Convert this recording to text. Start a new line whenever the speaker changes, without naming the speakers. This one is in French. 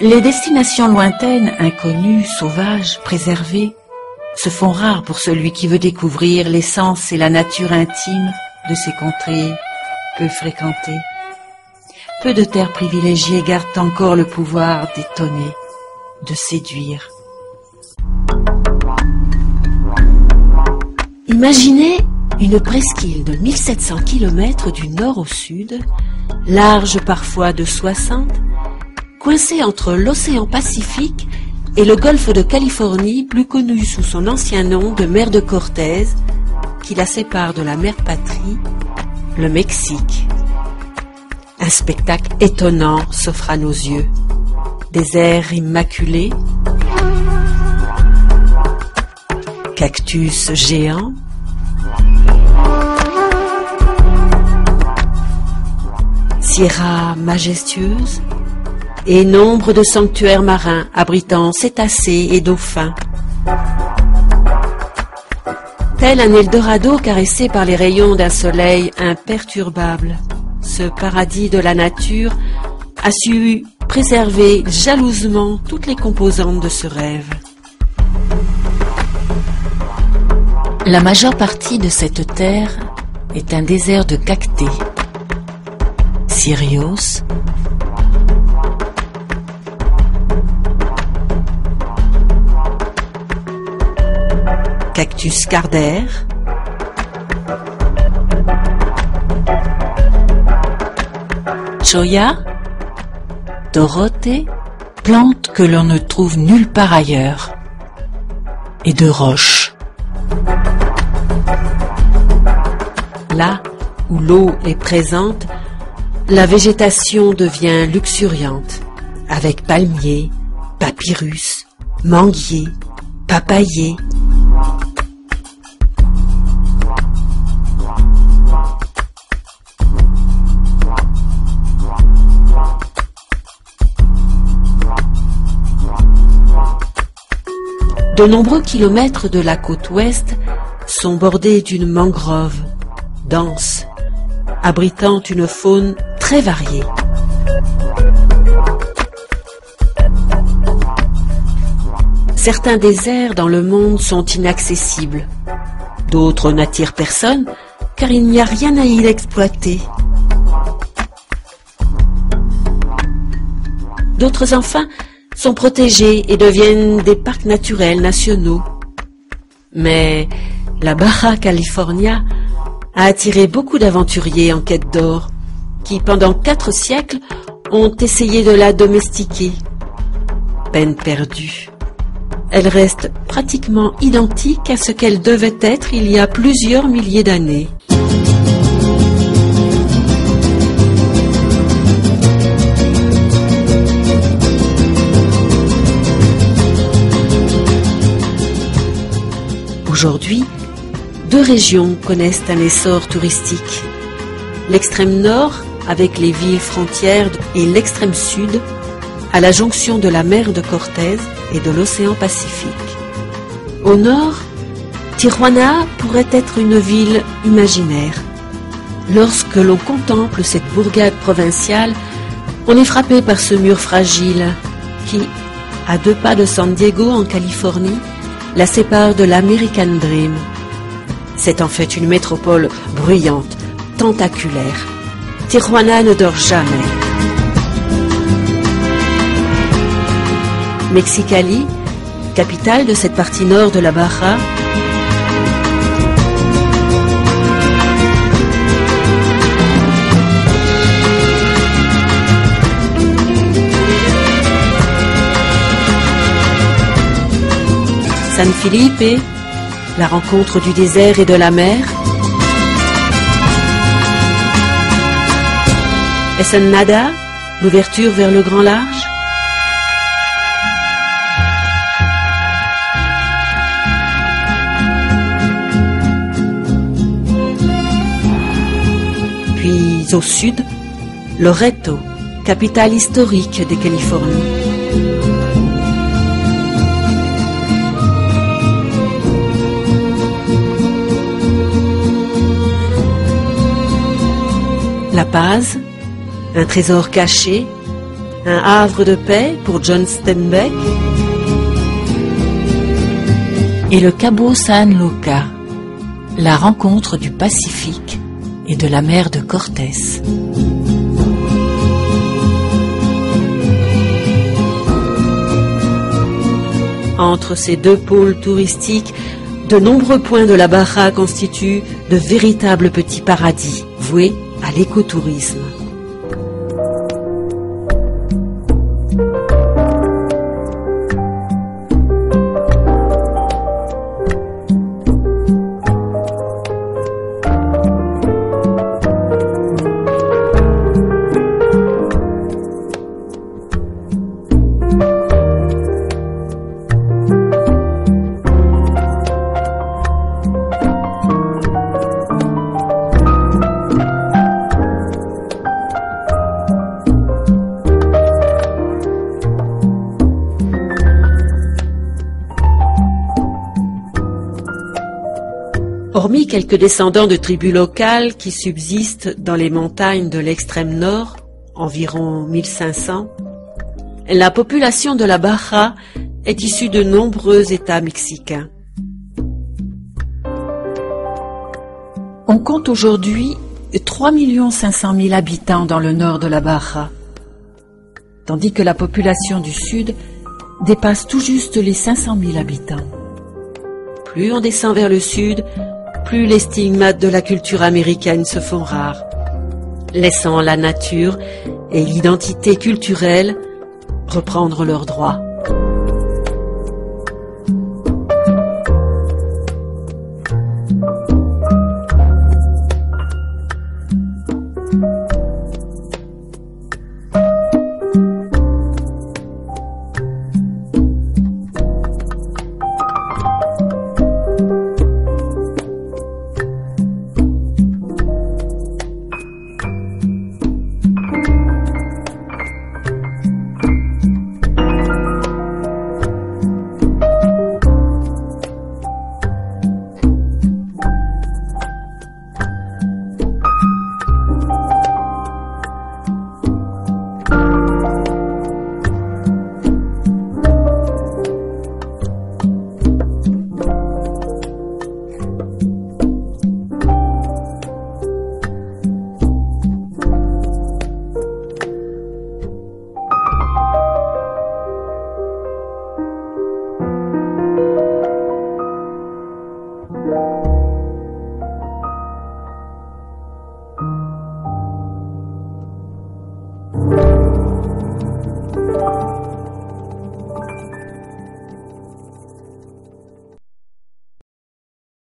Les destinations lointaines, inconnues, sauvages, préservées, se font rares pour celui qui veut découvrir l'essence et la nature intime de ces contrées peu fréquentées. Peu de terres privilégiées gardent encore le pouvoir d'étonner, de séduire. Imaginez une presqu'île de 1700 km du nord au sud, large parfois de 60, coincée entre l'océan Pacifique et le golfe de Californie, plus connu sous son ancien nom de mer de Cortés, qui la sépare de la mère patrie, le Mexique. Un spectacle étonnant s'offre à nos yeux. Des airs immaculés, cactus géants, sierras majestueuses et nombre de sanctuaires marins abritant cétacés et dauphins. Tel un Eldorado caressé par les rayons d'un soleil imperturbable, ce paradis de la nature a su préserver jalousement toutes les composantes de ce rêve. La majeure partie de cette terre est un désert de cactés, Cirios, Cactus cardaire, Cholla, Dorothée, plantes que l'on ne trouve nulle part ailleurs, et de roches. Là où l'eau est présente, la végétation devient luxuriante, avec palmiers, papyrus, manguiers, papayers. De nombreux kilomètres de la côte ouest sont bordés d'une mangrove dense, abritant une faune très variée. Certains déserts dans le monde sont inaccessibles, d'autres n'attirent personne car il n'y a rien à y exploiter. D'autres enfin sont protégés et deviennent des parcs naturels nationaux. Mais la Baja California a attiré beaucoup d'aventuriers en quête d'or, qui pendant 4 siècles ont essayé de la domestiquer. Peine perdue. Elle reste pratiquement identique à ce qu'elle devait être il y a plusieurs milliers d'années. Aujourd'hui, 2 régions connaissent un essor touristique. L'extrême nord, avec les villes frontières, et l'extrême sud, à la jonction de la mer de Cortés et de l'océan Pacifique. Au nord, Tijuana pourrait être une ville imaginaire. Lorsque l'on contemple cette bourgade provinciale, on est frappé par ce mur fragile qui, à 2 pas de San Diego en Californie, la sépare de l'American Dream. C'est en fait une métropole bruyante, tentaculaire. Tijuana ne dort jamais. Mexicali, capitale de cette partie nord de la Baja, San Felipe, la rencontre du désert et de la mer. Ensenada, l'ouverture vers le grand large. Puis au sud, Loreto, capitale historique des Californies. La Paz, un trésor caché, Un havre de paix pour John Steinbeck.
Et le Cabo San Lucas, la rencontre du Pacifique et de la mer de Cortés.
Entre ces deux pôles touristiques, de nombreux points de la Baja constituent de véritables petits paradis voués à l'écotourisme. Hormis quelques descendants de tribus locales qui subsistent dans les montagnes de l'extrême nord, environ 1500, la population de la Baja est issue de nombreux États mexicains.
On compte aujourd'hui 3 500 000 habitants dans le nord de la Baja, tandis que la population du sud dépasse tout juste les 500 000 habitants.
Plus on descend vers le sud, plus les stigmates de la culture américaine se font rares, laissant la nature et l'identité culturelle reprendre leurs droits.